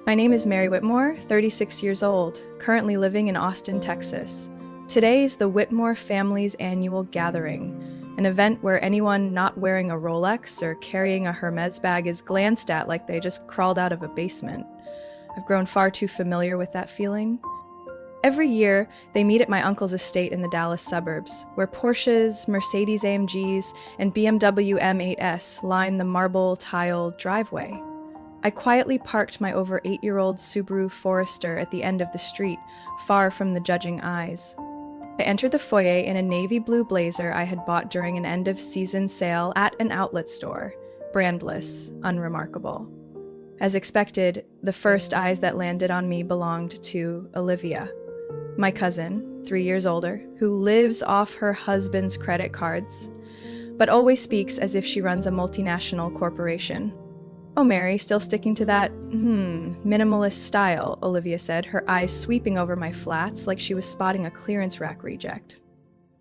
My name is Mary Whitmore, 36 years old, currently living in Austin, Texas. Today is the Whitmore family's annual gathering, an event where anyone not wearing a Rolex or carrying a Hermes bag is glanced at like they just crawled out of a basement. I've grown far too familiar with that feeling. Every year, they meet at my uncle's estate in the Dallas suburbs, where Porsches, Mercedes-AMGs, and BMW M8s line the marble-tiled driveway. I quietly parked my over 8-year-old Subaru Forester at the end of the street, far from the judging eyes. I entered the foyer in a navy blue blazer I had bought during an end-of-season sale at an outlet store, brandless, unremarkable. As expected, the first eyes that landed on me belonged to Olivia, my cousin, 3 years older, who lives off her husband's credit cards, but always speaks as if she runs a multinational corporation. "Oh, Mary, still sticking to that, minimalist style," Olivia said, her eyes sweeping over my flats like she was spotting a clearance rack reject.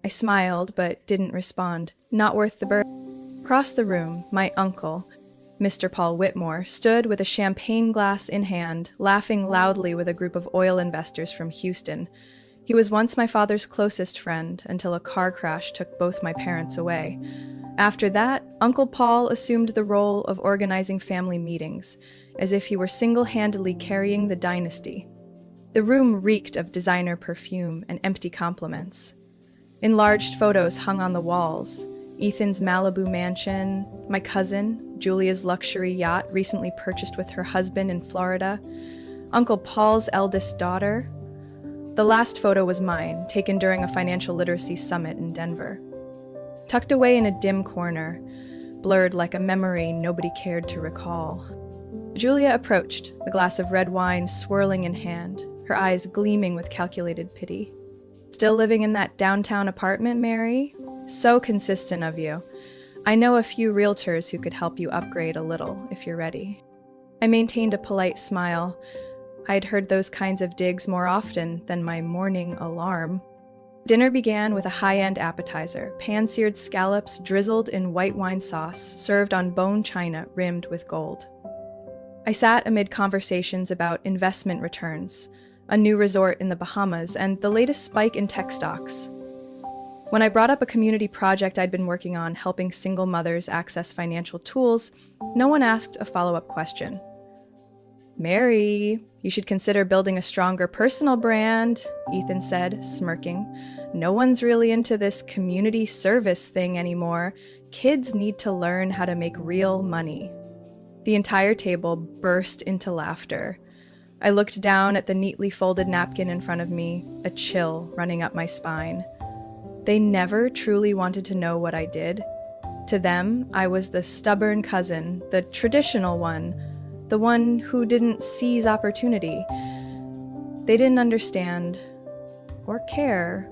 I smiled, but didn't respond. Not worth the burden. Across the room, my uncle, Mr. Paul Whitmore, stood with a champagne glass in hand, laughing loudly with a group of oil investors from Houston. He was once my father's closest friend until a car crash took both my parents away. After that, Uncle Paul assumed the role of organizing family meetings, as if he were single-handedly carrying the dynasty. The room reeked of designer perfume and empty compliments. Enlarged photos hung on the walls. Ethan's Malibu mansion, my cousin, Julia's luxury yacht recently purchased with her husband in Florida, Uncle Paul's eldest daughter. The last photo was mine, taken during a financial literacy summit in Denver. Tucked away in a dim corner, blurred like a memory nobody cared to recall. Julia approached, a glass of red wine swirling in hand, her eyes gleaming with calculated pity. "Still living in that downtown apartment, Mary? So consistent of you. I know a few realtors who could help you upgrade a little, if you're ready." I maintained a polite smile. I'd heard those kinds of digs more often than my morning alarm. Dinner began with a high-end appetizer, pan-seared scallops drizzled in white wine sauce, served on bone china rimmed with gold. I sat amid conversations about investment returns, a new resort in the Bahamas, and the latest spike in tech stocks. When I brought up a community project I'd been working on helping single mothers access financial tools, no one asked a follow-up question. "Mary, you should consider building a stronger personal brand," Ethan said, smirking. "No one's really into this community service thing anymore. Kids need to learn how to make real money." The entire table burst into laughter. I looked down at the neatly folded napkin in front of me, a chill running up my spine. They never truly wanted to know what I did. To them, I was the stubborn cousin, the traditional one, the one who didn't seize opportunity. They didn't understand or care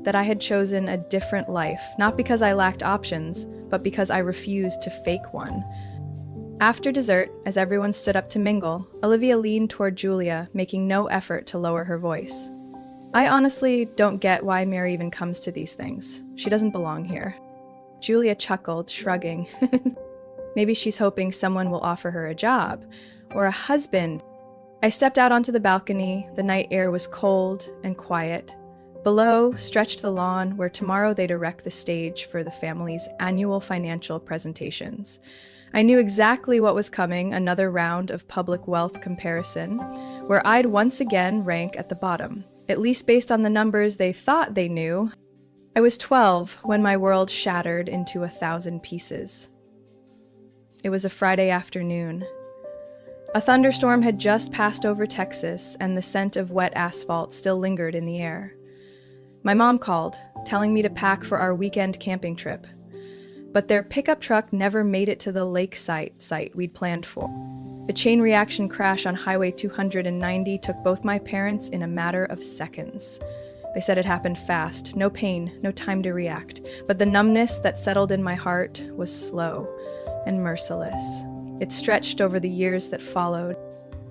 that I had chosen a different life, not because I lacked options, but because I refused to fake one. After dessert, as everyone stood up to mingle, Olivia leaned toward Julia, making no effort to lower her voice. "I honestly don't get why Mary even comes to these things. She doesn't belong here." Julia chuckled, shrugging. Maybe she's hoping someone will offer her a job, or a husband. I stepped out onto the balcony. The night air was cold and quiet. Below stretched the lawn where tomorrow they'd erect the stage for the family's annual financial presentations. I knew exactly what was coming, another round of public wealth comparison, where I'd once again rank at the bottom, at least based on the numbers they thought they knew. I was 12 when my world shattered into 1,000 pieces. It was a Friday afternoon. A thunderstorm had just passed over Texas, and the scent of wet asphalt still lingered in the air. My mom called, telling me to pack for our weekend camping trip. But their pickup truck never made it to the lakeside site we'd planned for. The chain reaction crash on Highway 290 took both my parents in a matter of seconds. They said it happened fast, no pain, no time to react, but the numbness that settled in my heart was slow and merciless. It stretched over the years that followed.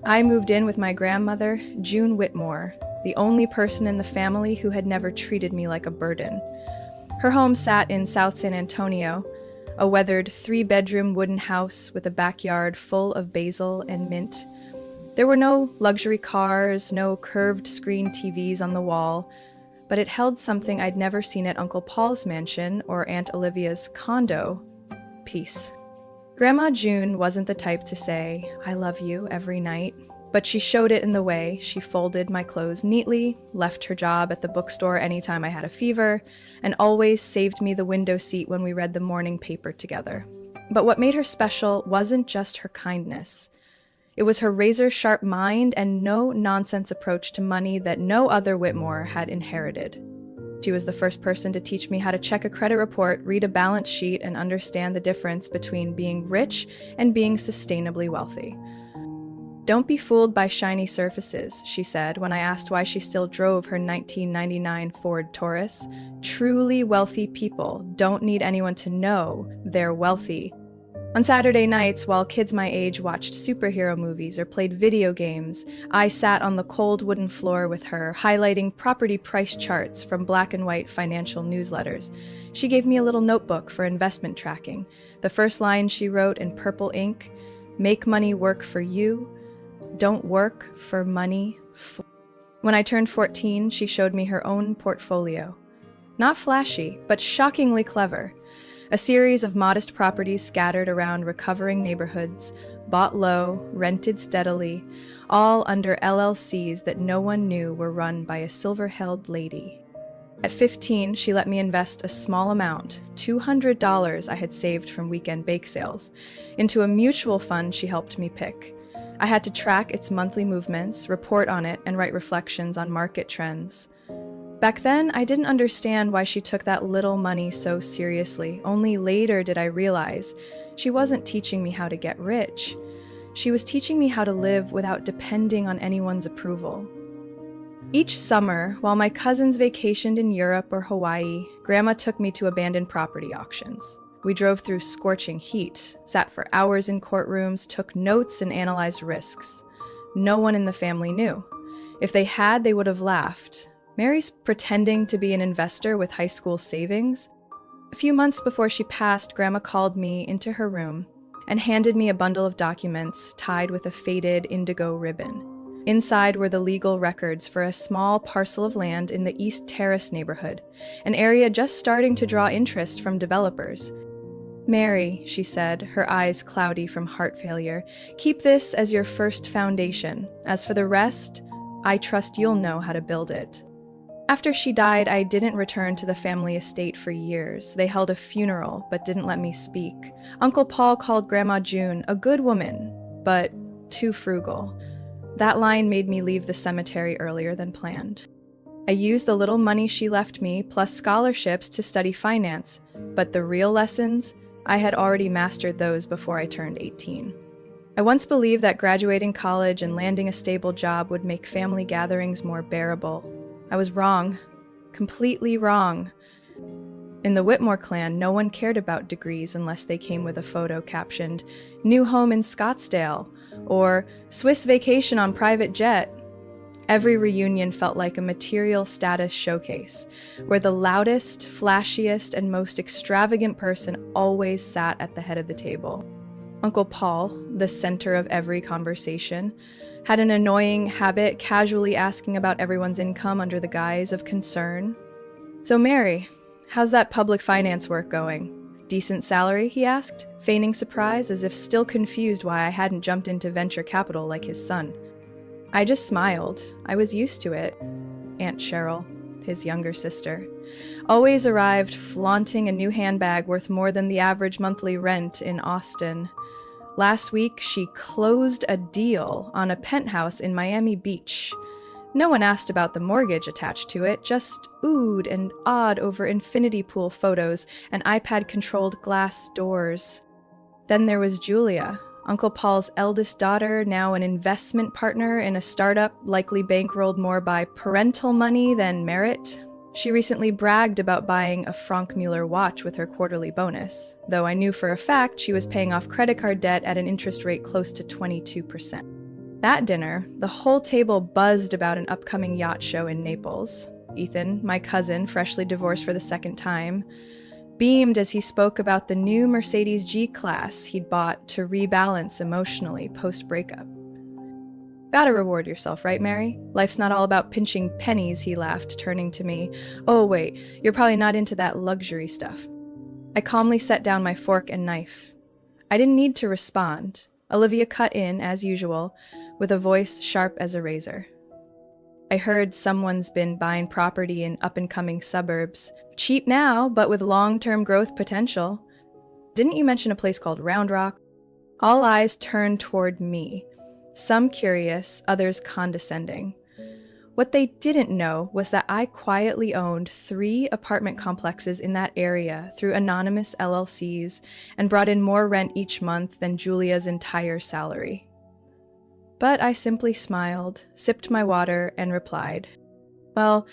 I moved in with my grandmother, June Whitmore, the only person in the family who had never treated me like a burden. Her home sat in South San Antonio, a weathered 3-bedroom wooden house with a backyard full of basil and mint. There were no luxury cars, no curved screen TVs on the wall, but it held something I'd never seen at Uncle Paul's mansion or Aunt Olivia's condo: peace. Grandma June wasn't the type to say, "I love you," every night, but she showed it in the way she folded my clothes neatly, left her job at the bookstore anytime I had a fever, and always saved me the window seat when we read the morning paper together. But what made her special wasn't just her kindness. It was her razor-sharp mind and no-nonsense approach to money that no other Whitmore had inherited. She was the first person to teach me how to check a credit report, read a balance sheet, and understand the difference between being rich and being sustainably wealthy. "Don't be fooled by shiny surfaces," she said when I asked why she still drove her 1999 Ford Taurus. "Truly wealthy people don't need anyone to know they're wealthy." On Saturday nights, while kids my age watched superhero movies or played video games, I sat on the cold wooden floor with her, highlighting property price charts from black and white financial newsletters. She gave me a little notebook for investment tracking. The first line she wrote in purple ink: "Make money work for you. Don't work for money for." When I turned 14, she showed me her own portfolio. Not flashy, but shockingly clever. A series of modest properties scattered around recovering neighborhoods, bought low, rented steadily, all under LLCs that no one knew were run by a silver-haired lady. At 15, she let me invest a small amount, $200 I had saved from weekend bake sales, into a mutual fund she helped me pick. I had to track its monthly movements, report on it, and write reflections on market trends. Back then, I didn't understand why she took that little money so seriously. Only later did I realize she wasn't teaching me how to get rich. She was teaching me how to live without depending on anyone's approval. Each summer, while my cousins vacationed in Europe or Hawaii, Grandma took me to abandoned property auctions. We drove through scorching heat, sat for hours in courtrooms, took notes, and analyzed risks. No one in the family knew. If they had, they would have laughed. "Mary's pretending to be an investor with high school savings?" A few months before she passed, Grandma called me into her room and handed me a bundle of documents tied with a faded indigo ribbon. Inside were the legal records for a small parcel of land in the East Terrace neighborhood, an area just starting to draw interest from developers. "Mary," she said, her eyes cloudy from heart failure, "keep this as your first foundation. As for the rest, I trust you'll know how to build it." After she died, I didn't return to the family estate for years. They held a funeral, but didn't let me speak. Uncle Paul called Grandma June a good woman, but too frugal. That line made me leave the cemetery earlier than planned. I used the little money she left me, plus scholarships, to study finance, but the real lessons, I had already mastered those before I turned 18. I once believed that graduating college and landing a stable job would make family gatherings more bearable. I was wrong. Completely wrong. In the Whitmore clan, no one cared about degrees unless they came with a photo captioned, "New home in Scottsdale," or "Swiss vacation on private jet." Every reunion felt like a material status showcase, where the loudest, flashiest, and most extravagant person always sat at the head of the table. Uncle Paul, the center of every conversation, had an annoying habit casually asking about everyone's income under the guise of concern. "So Mary, how's that public finance work going? Decent salary?" he asked, feigning surprise as if still confused why I hadn't jumped into venture capital like his son. I just smiled. I was used to it. Aunt Cheryl, his younger sister, always arrived flaunting a new handbag worth more than the average monthly rent in Austin. Last week, she closed a deal on a penthouse in Miami Beach. No one asked about the mortgage attached to it, just oohed and awed over infinity pool photos and iPad-controlled glass doors. Then there was Julia, Uncle Paul's eldest daughter, now an investment partner in a startup likely bankrolled more by parental money than merit. She recently bragged about buying a Franck Muller watch with her quarterly bonus, though I knew for a fact she was paying off credit card debt at an interest rate close to 22%. That dinner, the whole table buzzed about an upcoming yacht show in Naples. Ethan, my cousin, freshly divorced for the second time, beamed as he spoke about the new Mercedes G-Class he'd bought to rebalance emotionally post-breakup. Gotta reward yourself, right, Mary? Life's not all about pinching pennies, he laughed, turning to me. Oh, wait, you're probably not into that luxury stuff. I calmly set down my fork and knife. I didn't need to respond. Olivia cut in, as usual, with a voice sharp as a razor. I heard someone's been buying property in up-and-coming suburbs. Cheap now, but with long-term growth potential. Didn't you mention a place called Round Rock? All eyes turned toward me, some curious, others condescending. What they didn't know was that I quietly owned 3 apartment complexes in that area through anonymous LLCs and brought in more rent each month than Julia's entire salary. But I simply smiled, sipped my water, and replied, "Well,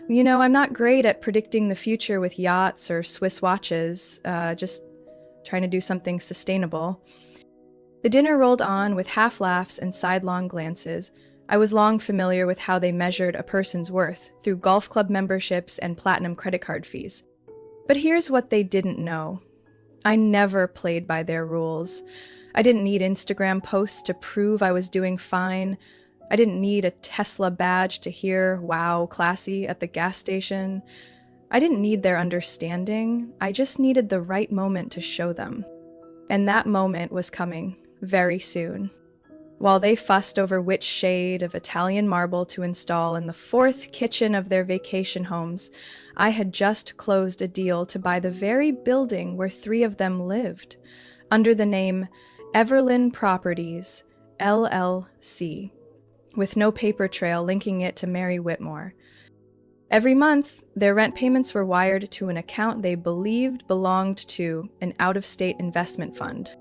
I'm not great at predicting the future with yachts or Swiss watches, just trying to do something sustainable." The dinner rolled on with half laughs and sidelong glances. I was long familiar with how they measured a person's worth through golf club memberships and platinum credit card fees. But here's what they didn't know. I never played by their rules. I didn't need Instagram posts to prove I was doing fine. I didn't need a Tesla badge to hear, "Wow, classy," at the gas station. I didn't need their understanding. I just needed the right moment to show them. And that moment was coming very soon. While they fussed over which shade of Italian marble to install in the 4th kitchen of their vacation homes, I had just closed a deal to buy the very building where 3 of them lived, under the name Everlyn Properties, LLC, with no paper trail linking it to Mary Whitmore. Every month, their rent payments were wired to an account they believed belonged to an out-of-state investment fund.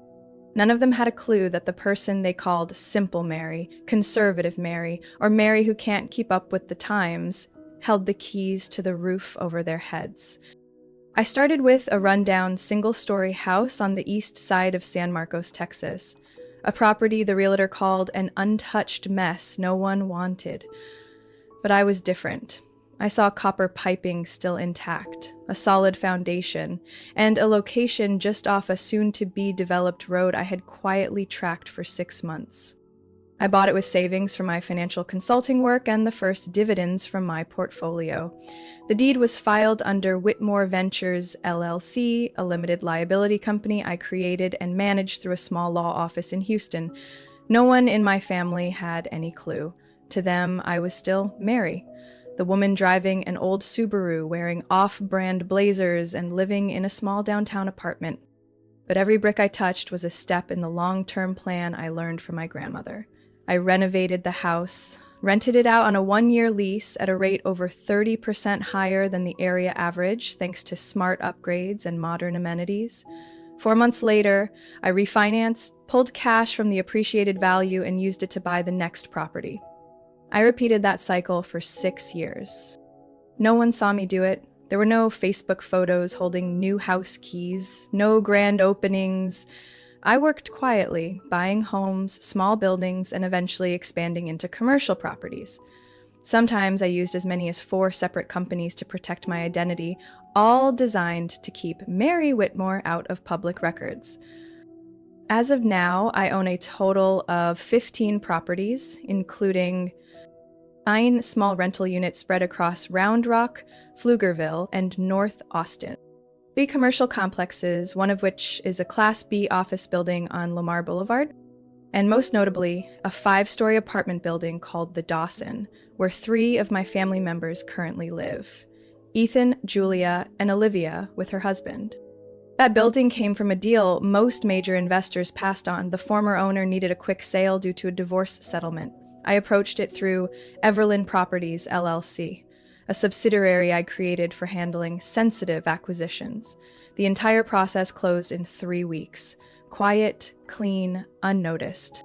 None of them had a clue that the person they called Simple Mary, Conservative Mary, or Mary who can't keep up with the times, held the keys to the roof over their heads. I started with a rundown single-story house on the east side of San Marcos, Texas, a property the realtor called an untouched mess no one wanted. But I was different. I saw copper piping still intact, a solid foundation, and a location just off a soon-to-be-developed road I had quietly tracked for 6 months. I bought it with savings from my financial consulting work and the first dividends from my portfolio. The deed was filed under Whitmore Ventures, LLC, a limited liability company I created and managed through a small law office in Houston. No one in my family had any clue. To them, I was still Mary, the woman driving an old Subaru, wearing off-brand blazers and living in a small downtown apartment. But every brick I touched was a step in the long-term plan I learned from my grandmother. I renovated the house, rented it out on a 1-year lease at a rate over 30% higher than the area average, thanks to smart upgrades and modern amenities. 4 months later, I refinanced, pulled cash from the appreciated value, and used it to buy the next property. I repeated that cycle for 6 years. No one saw me do it. There were no Facebook photos holding new house keys, no grand openings. I worked quietly, buying homes, small buildings, and eventually expanding into commercial properties. Sometimes I used as many as 4 separate companies to protect my identity, all designed to keep Mary Whitmore out of public records. As of now, I own a total of 15 properties, including 9 small rental units spread across Round Rock, Pflugerville, and North Austin. 3 commercial complexes, one of which is a Class B office building on Lamar Boulevard, and most notably, a 5-story apartment building called the Dawson, where 3 of my family members currently live: Ethan, Julia, and Olivia with her husband. That building came from a deal most major investors passed on. The former owner needed a quick sale due to a divorce settlement. I approached it through Everlyn Properties, LLC, a subsidiary I created for handling sensitive acquisitions. The entire process closed in 3 weeks. Quiet, clean, unnoticed.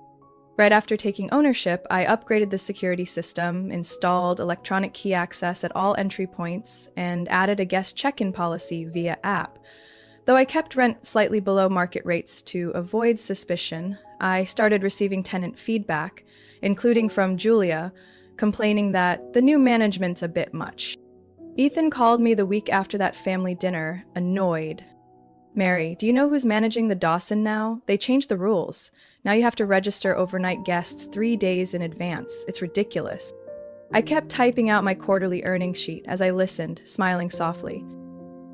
Right after taking ownership, I upgraded the security system, installed electronic key access at all entry points, and added a guest check-in policy via app. Though I kept rent slightly below market rates to avoid suspicion, I started receiving tenant feedback, including from Julia, complaining that the new management's a bit much. Ethan called me the week after that family dinner, annoyed. Mary, do you know who's managing the Dawson now? They changed the rules. Now you have to register overnight guests 3 days in advance. It's ridiculous. I kept typing out my quarterly earnings sheet as I listened, smiling softly.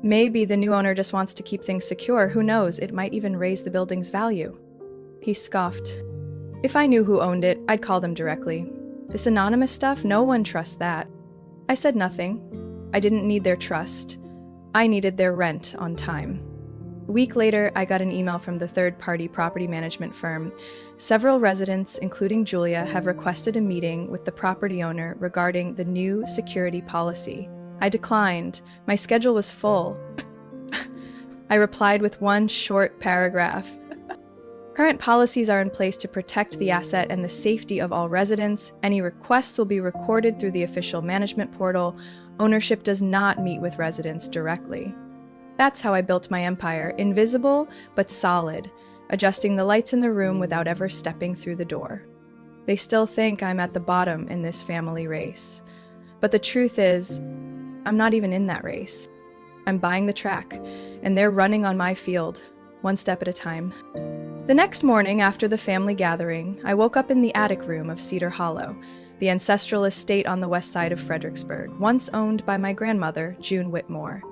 Maybe the new owner just wants to keep things secure. Who knows? It might even raise the building's value. He scoffed. If I knew who owned it, I'd call them directly. This anonymous stuff, no one trusts that. I said nothing. I didn't need their trust. I needed their rent on time. A week later, I got an email from the third-party property management firm. Several residents, including Julia, have requested a meeting with the property owner regarding the new security policy. I declined. My schedule was full. I replied with one short paragraph. Current policies are in place to protect the asset and the safety of all residents. Any requests will be recorded through the official management portal. Ownership does not meet with residents directly. That's how I built my empire, invisible but solid, adjusting the lights in the room without ever stepping through the door. They still think I'm at the bottom in this family race. But the truth is, I'm not even in that race. I'm buying the track, and they're running on my field, one step at a time. The next morning after the family gathering, I woke up in the attic room of Cedar Hollow, the ancestral estate on the west side of Fredericksburg, once owned by my grandmother, June Whitmore.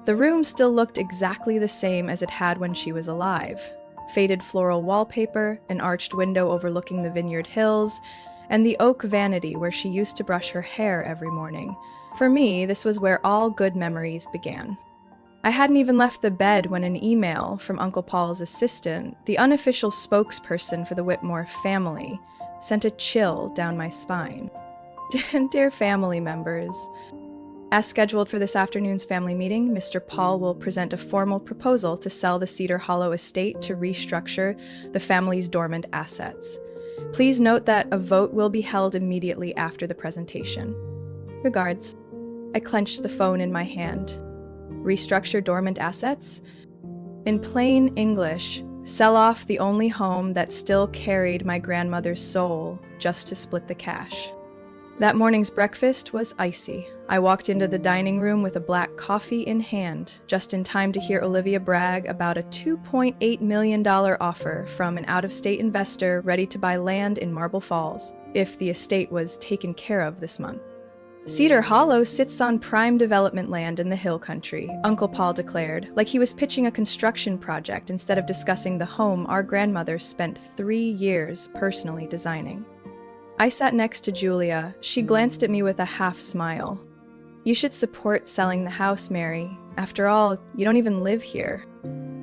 The room still looked exactly the same as it had when she was alive. Faded floral wallpaper, an arched window overlooking the Vineyard Hills, and the oak vanity where she used to brush her hair every morning. For me, this was where all good memories began. I hadn't even left the bed when an email from Uncle Paul's assistant, the unofficial spokesperson for the Whitmore family, sent a chill down my spine. Dear family members, as scheduled for this afternoon's family meeting, Mr. Paul will present a formal proposal to sell the Cedar Hollow estate to restructure the family's dormant assets. Please note that a vote will be held immediately after the presentation. Regards. I clenched the phone in my hand. Restructure dormant assets? In plain English, sell off the only home that still carried my grandmother's soul just to split the cash. That morning's breakfast was icy. I walked into the dining room with a black coffee in hand, just in time to hear Olivia brag about a $2.8 million offer from an out-of-state investor ready to buy land in Marble Falls, if the estate was taken care of this month. Cedar Hollow sits on prime development land in the hill country, Uncle Paul declared, like he was pitching a construction project instead of discussing the home our grandmother spent 3 years personally designing. I sat next to Julia. She glanced at me with a half smile. You should support selling the house, Mary. After all, you don't even live here.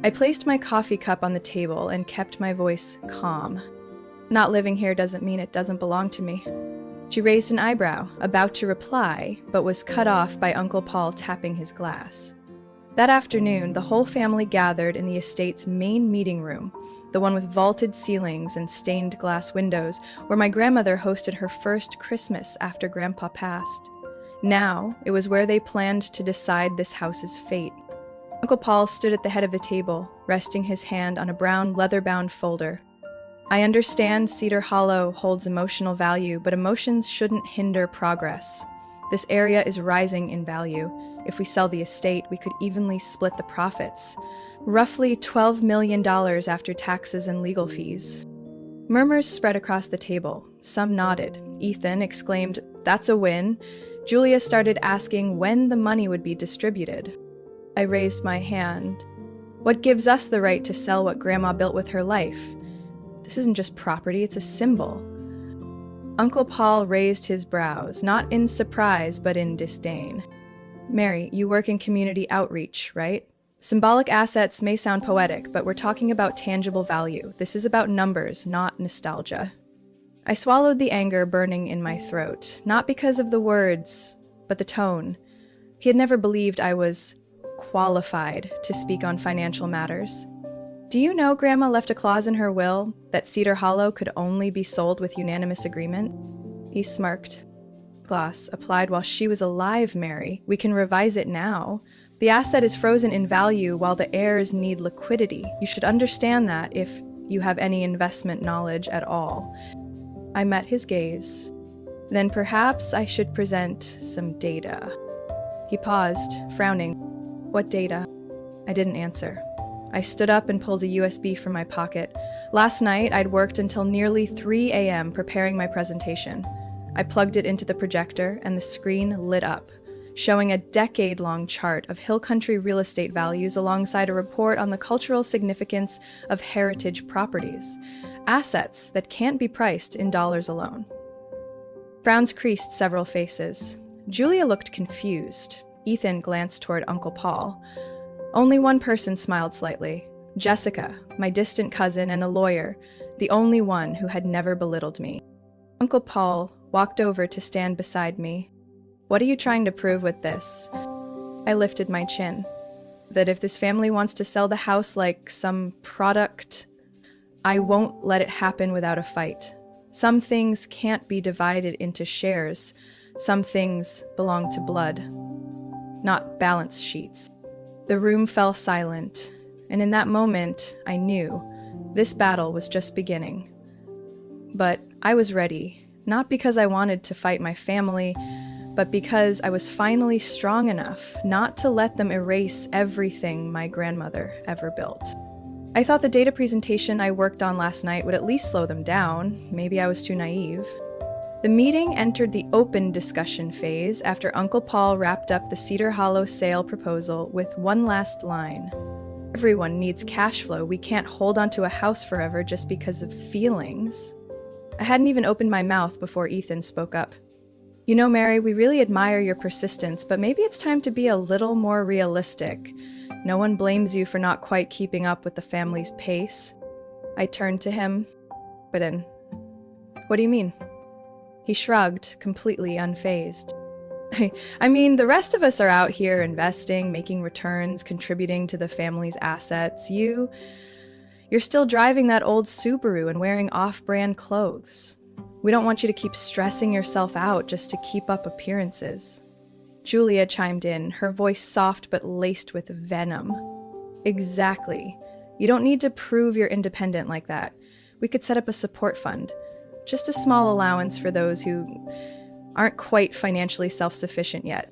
I placed my coffee cup on the table and kept my voice calm. Not living here doesn't mean it doesn't belong to me. She raised an eyebrow, about to reply, but was cut off by Uncle Paul tapping his glass. That afternoon, the whole family gathered in the estate's main meeting room, the one with vaulted ceilings and stained glass windows, where my grandmother hosted her first Christmas after Grandpa passed. Now, it was where they planned to decide this house's fate. Uncle Paul stood at the head of the table, resting his hand on a brown leather-bound folder. I understand Cedar Hollow holds emotional value, but emotions shouldn't hinder progress. This area is rising in value. If we sell the estate, we could evenly split the profits. Roughly $12 million after taxes and legal fees. Murmurs spread across the table. Some nodded. Ethan exclaimed, "That's a win." Julia started asking when the money would be distributed. I raised my hand. What gives us the right to sell what Grandma built with her life? This isn't just property, it's a symbol. Uncle Paul raised his brows, not in surprise, but in disdain. Mary, you work in community outreach, right? Symbolic assets may sound poetic, but we're talking about tangible value. This is about numbers, not nostalgia. I swallowed the anger burning in my throat, not because of the words, but the tone. He had never believed I was qualified to speak on financial matters. Do you know Grandma left a clause in her will that Cedar Hollow could only be sold with unanimous agreement? He smirked. Gloss applied while she was alive, Mary. We can revise it now. The asset is frozen in value while the heirs need liquidity. You should understand that if you have any investment knowledge at all. I met his gaze. Then perhaps I should present some data. He paused, frowning. What data? I didn't answer. I stood up and pulled a USB from my pocket. Last night, I'd worked until nearly 3 a.m. preparing my presentation. I plugged it into the projector, and the screen lit up, showing a decade-long chart of hill country real estate values alongside a report on the cultural significance of heritage properties, assets that can't be priced in dollars alone. Frowns creased several faces. Julia looked confused. Ethan glanced toward Uncle Paul. Only one person smiled slightly. Jessica, my distant cousin and a lawyer, the only one who had never belittled me. Uncle Paul walked over to stand beside me. "What are you trying to prove with this?" I lifted my chin. That if this family wants to sell the house like some product, I won't let it happen without a fight. Some things can't be divided into shares. Some things belong to blood, not balance sheets. The room fell silent, and in that moment, I knew this battle was just beginning. But I was ready, not because I wanted to fight my family, but because I was finally strong enough not to let them erase everything my grandmother ever built. I thought the data presentation I worked on last night would at least slow them down. Maybe I was too naive. The meeting entered the open discussion phase after Uncle Paul wrapped up the Cedar Hollow sale proposal with one last line. "Everyone needs cash flow. We can't hold onto a house forever just because of feelings." I hadn't even opened my mouth before Ethan spoke up. "You know, Mary, we really admire your persistence, but maybe it's time to be a little more realistic. No one blames you for not quite keeping up with the family's pace." I turned to him. "But then, what do you mean?" He shrugged, completely unfazed. "I mean, the rest of us are out here investing, making returns, contributing to the family's assets. You're still driving that old Subaru and wearing off-brand clothes. We don't want you to keep stressing yourself out just to keep up appearances." Julia chimed in, her voice soft but laced with venom. "Exactly. You don't need to prove you're independent like that. We could set up a support fund. Just a small allowance for those who aren't quite financially self-sufficient yet."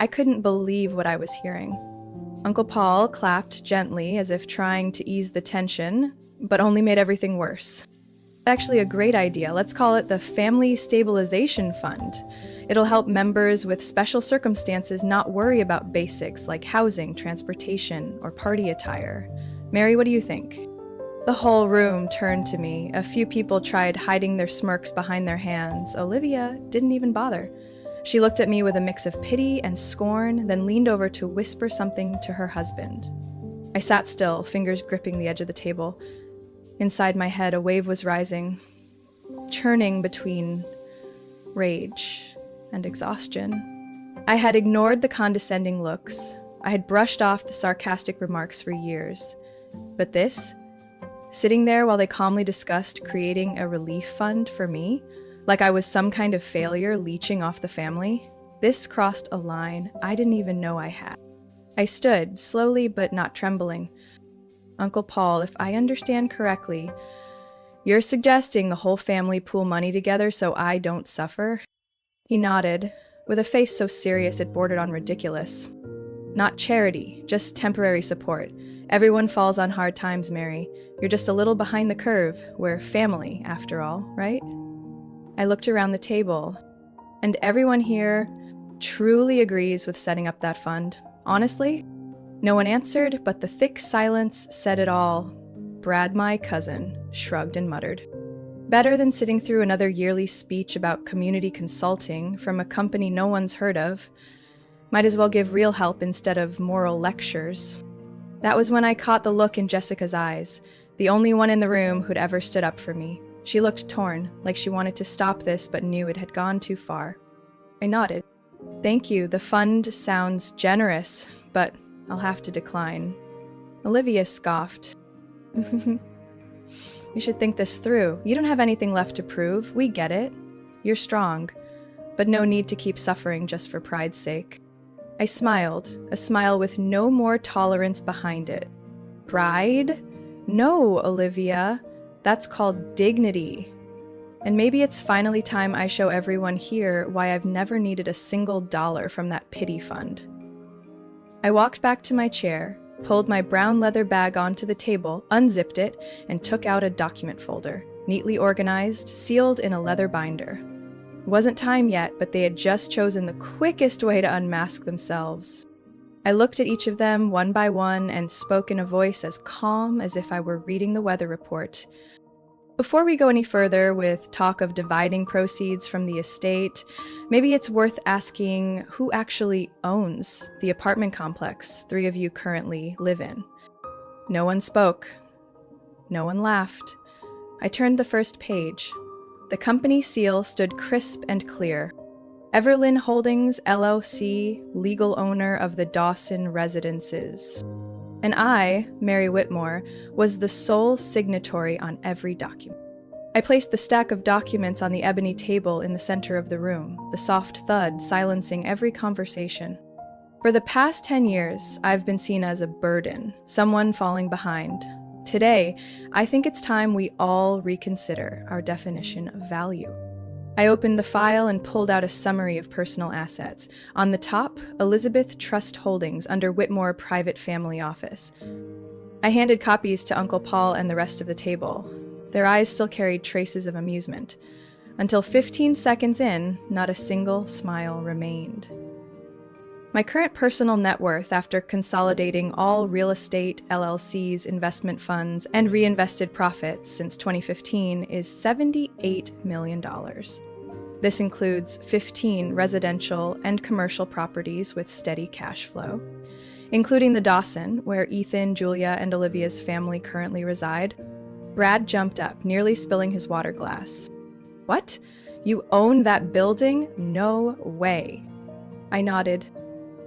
I couldn't believe what I was hearing. Uncle Paul clapped gently as if trying to ease the tension, but only made everything worse. "Actually a great idea. Let's call it the Family Stabilization Fund. It'll help members with special circumstances not worry about basics like housing, transportation, or party attire. Mary, what do you think?" The whole room turned to me. A few people tried hiding their smirks behind their hands. Olivia didn't even bother. She looked at me with a mix of pity and scorn, then leaned over to whisper something to her husband. I sat still, fingers gripping the edge of the table. Inside my head, a wave was rising, churning between rage and exhaustion. I had ignored the condescending looks. I had brushed off the sarcastic remarks for years. But this, sitting there while they calmly discussed creating a relief fund for me, like I was some kind of failure leeching off the family, this crossed a line I didn't even know I had. I stood, slowly but not trembling. "Uncle Paul, if I understand correctly, you're suggesting the whole family pool money together so I don't suffer?" He nodded, with a face so serious it bordered on ridiculous. "Not charity, just temporary support. Everyone falls on hard times, Mary. You're just a little behind the curve. We're family, after all, right?" I looked around the table, and everyone here truly agrees with setting up that fund. Honestly, no one answered, but the thick silence said it all. Brad, my cousin, shrugged and muttered. Better than sitting through another yearly speech about community consulting from a company no one's heard of. Might as well give real help instead of moral lectures. That was when I caught the look in Jessica's eyes, the only one in the room who'd ever stood up for me. She looked torn, like she wanted to stop this but knew it had gone too far. I nodded. "Thank you, the fund sounds generous, but I'll have to decline." Olivia scoffed. "You should think this through. You don't have anything left to prove. We get it. You're strong, but no need to keep suffering just for pride's sake." I smiled, a smile with no more tolerance behind it. Pride? No, Olivia. That's called dignity. And maybe it's finally time I show everyone here why I've never needed a single dollar from that pity fund. I walked back to my chair, pulled my brown leather bag onto the table, unzipped it, and took out a document folder, neatly organized, sealed in a leather binder. It wasn't time yet, but they had just chosen the quickest way to unmask themselves. I looked at each of them one by one and spoke in a voice as calm as if I were reading the weather report. Before we go any further with talk of dividing proceeds from the estate, maybe it's worth asking who actually owns the apartment complex three of you currently live in. No one spoke. No one laughed. I turned the first page. The company seal stood crisp and clear. Everlyn Holdings, LLC, legal owner of the Dawson residences. And I, Mary Whitmore, was the sole signatory on every document. I placed the stack of documents on the ebony table in the center of the room, the soft thud silencing every conversation. For the past 10 years, I've been seen as a burden, someone falling behind. Today, I think it's time we all reconsider our definition of value. I opened the file and pulled out a summary of personal assets. On the top, Elizabeth Trust Holdings under Whitmore Private Family Office. I handed copies to Uncle Paul and the rest of the table. Their eyes still carried traces of amusement. Until 15 seconds in, not a single smile remained. My current personal net worth after consolidating all real estate, LLCs, investment funds, and reinvested profits since 2015 is $78 million. This includes 15 residential and commercial properties with steady cash flow, including the Dawson, where Ethan, Julia, and Olivia's family currently reside. Brad jumped up, nearly spilling his water glass. What? You own that building? No way. I nodded.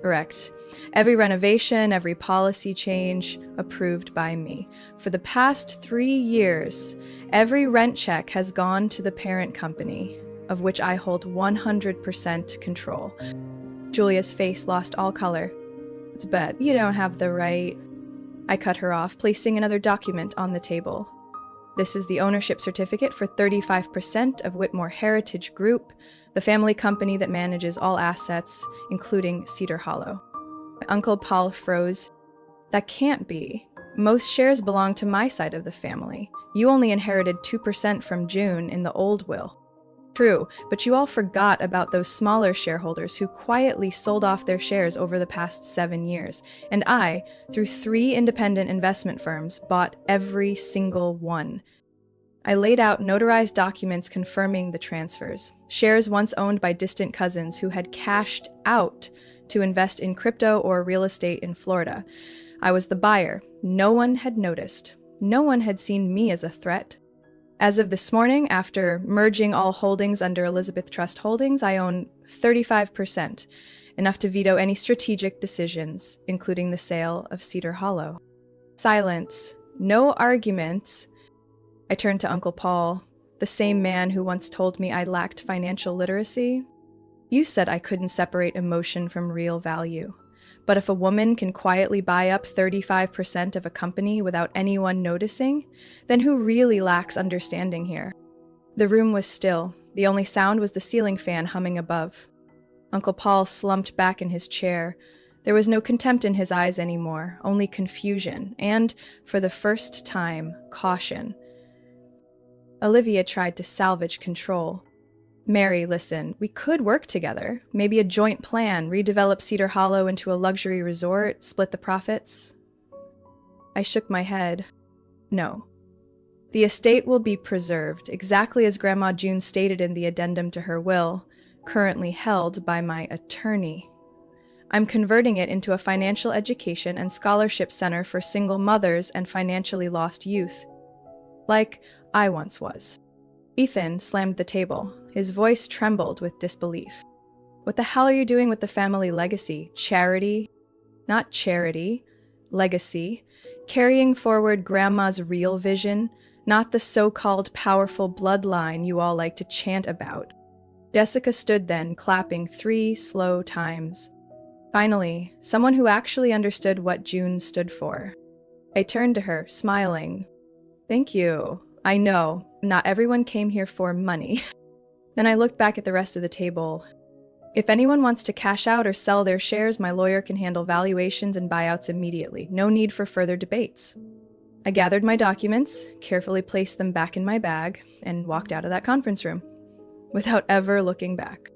Correct. Every renovation, every policy change, approved by me. For the past 3 years, every rent check has gone to the parent company, of which I hold 100% control. Julia's face lost all color. It's bet you don't have the right. I cut her off, placing another document on the table. This is the ownership certificate for 35% of Whitmore Heritage Group, the family company that manages all assets, including Cedar Hollow. Uncle Paul froze. That can't be. Most shares belong to my side of the family. You only inherited 2% from June in the old will. True, but you all forgot about those smaller shareholders who quietly sold off their shares over the past 7 years. And I, through 3 independent investment firms, bought every single one. I laid out notarized documents confirming the transfers. Shares once owned by distant cousins who had cashed out to invest in crypto or real estate in Florida. I was the buyer. No one had noticed. No one had seen me as a threat. As of this morning, after merging all holdings under Elizabeth Trust Holdings, I own 35%, enough to veto any strategic decisions, including the sale of Cedar Hollow. Silence. No arguments. I turned to Uncle Paul, the same man who once told me I lacked financial literacy. You said I couldn't separate emotion from real value. But if a woman can quietly buy up 35% of a company without anyone noticing, then who really lacks understanding here? The room was still. The only sound was the ceiling fan humming above. Uncle Paul slumped back in his chair. There was no contempt in his eyes anymore, only confusion, and, for the first time, caution. Olivia tried to salvage control. Mary, listen, we could work together. Maybe a joint plan, redevelop Cedar Hollow into a luxury resort, split the profits. I shook my head. No. The estate will be preserved, exactly as Grandma June stated in the addendum to her will, currently held by my attorney. I'm converting it into a financial education and scholarship center for single mothers and financially lost youth, like I once was. Ethan slammed the table. His voice trembled with disbelief. What the hell are you doing with the family legacy? Charity? Not charity. Legacy. Carrying forward Grandma's real vision, not the so-called powerful bloodline you all like to chant about. Jessica stood then, clapping 3 slow times. Finally, someone who actually understood what June stood for. I turned to her, smiling. Thank you. I know, not everyone came here for money. Then I looked back at the rest of the table. If anyone wants to cash out or sell their shares, my lawyer can handle valuations and buyouts immediately. No need for further debates. I gathered my documents, carefully placed them back in my bag, and walked out of that conference room without ever looking back.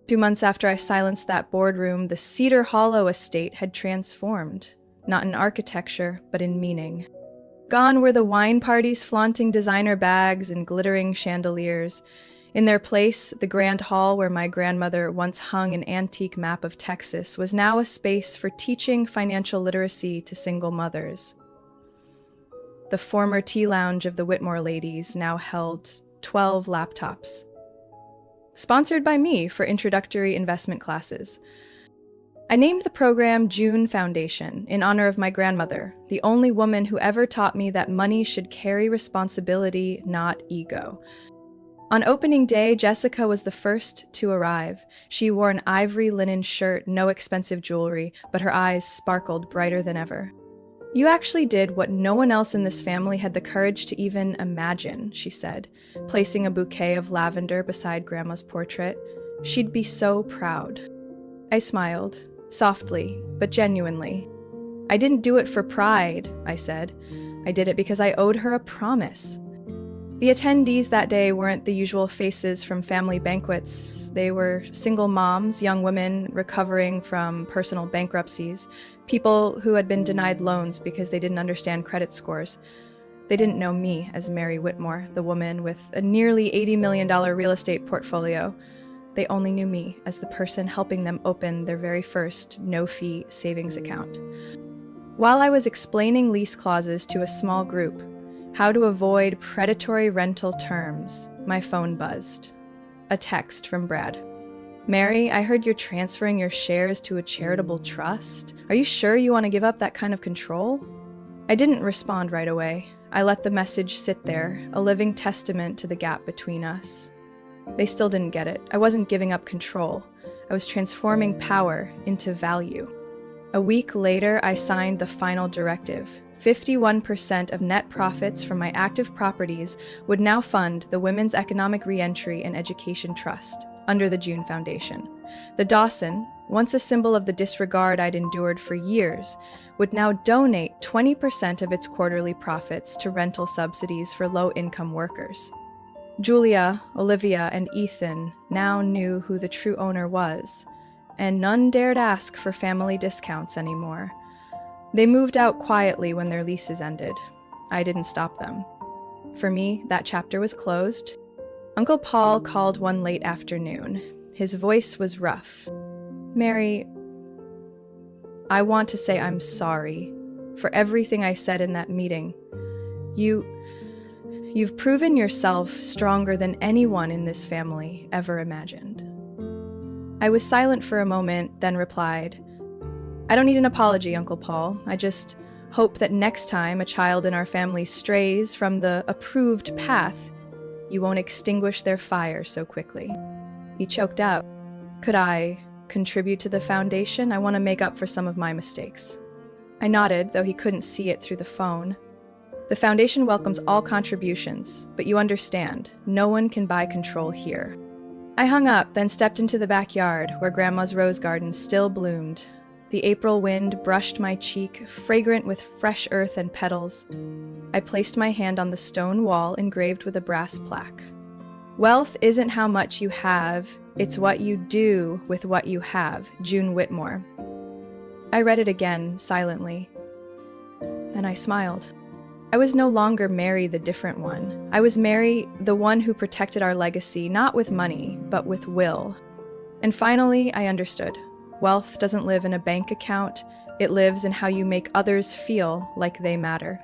2 months after I silenced that boardroom, the Cedar Hollow estate had transformed, not in architecture, but in meaning. Gone were the wine parties flaunting designer bags and glittering chandeliers. In their place, the grand hall where my grandmother once hung an antique map of Texas was now a space for teaching financial literacy to single mothers. The former tea lounge of the Whitmore ladies now held 12 laptops, sponsored by me for introductory investment classes. I named the program June Foundation in honor of my grandmother, the only woman who ever taught me that money should carry responsibility, not ego. On opening day, Jessica was the first to arrive. She wore an ivory linen shirt, no expensive jewelry, but her eyes sparkled brighter than ever. "You actually did what no one else in this family had the courage to even imagine," she said, placing a bouquet of lavender beside Grandma's portrait. "She'd be so proud." I smiled, softly, but genuinely. "I didn't do it for pride," I said. "I did it because I owed her a promise." The attendees that day weren't the usual faces from family banquets. They were single moms, young women recovering from personal bankruptcies, people who had been denied loans because they didn't understand credit scores. They didn't know me as Mary Whitmore, the woman with a nearly $80 million real estate portfolio. They only knew me as the person helping them open their very first no-fee savings account. While I was explaining lease clauses to a small group, how to avoid predatory rental terms, my phone buzzed. A text from Brad. "Mary, I heard you're transferring your shares to a charitable trust. Are you sure you want to give up that kind of control?" I didn't respond right away. I let the message sit there, a living testament to the gap between us. They still didn't get it. I wasn't giving up control. I was transforming power into value. A week later, I signed the final directive. 51% of net profits from my active properties would now fund the Women's Economic Reentry and Education Trust under the June Foundation. The Dawson, once a symbol of the disregard I'd endured for years, would now donate 20% of its quarterly profits to rental subsidies for low-income workers. Julia, Olivia, and Ethan now knew who the true owner was, and none dared ask for family discounts anymore. They moved out quietly when their leases ended. I didn't stop them. For me, that chapter was closed. Uncle Paul called one late afternoon. His voice was rough. "Mary, I want to say I'm sorry for everything I said in that meeting. You've proven yourself stronger than anyone in this family ever imagined." I was silent for a moment, then replied, "I don't need an apology, Uncle Paul. I just hope that next time a child in our family strays from the approved path, you won't extinguish their fire so quickly." He choked out. "Could I contribute to the foundation? I want to make up for some of my mistakes." I nodded, though he couldn't see it through the phone. "The foundation welcomes all contributions, but you understand, no one can buy control here." I hung up, then stepped into the backyard, where Grandma's rose garden still bloomed. The April wind brushed my cheek, fragrant with fresh earth and petals. I placed my hand on the stone wall engraved with a brass plaque. "Wealth isn't how much you have, it's what you do with what you have, June Whitmore." I read it again, silently. Then I smiled. I was no longer Mary, the different one. I was Mary, the one who protected our legacy, not with money, but with will. And finally, I understood. Wealth doesn't live in a bank account, it lives in how you make others feel like they matter.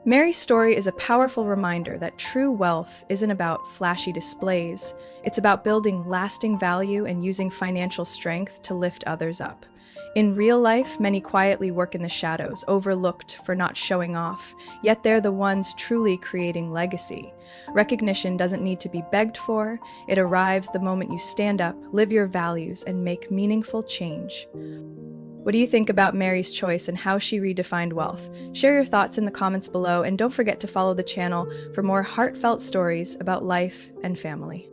Mary's story is a powerful reminder that true wealth isn't about flashy displays, it's about building lasting value and using financial strength to lift others up. In real life, many quietly work in the shadows, overlooked for not showing off, yet they're the ones truly creating legacy. Recognition doesn't need to be begged for, it arrives the moment you stand up, live your values, and make meaningful change. What do you think about Mary's choice and how she redefined wealth? Share your thoughts in the comments below, and don't forget to follow the channel for more heartfelt stories about life and family.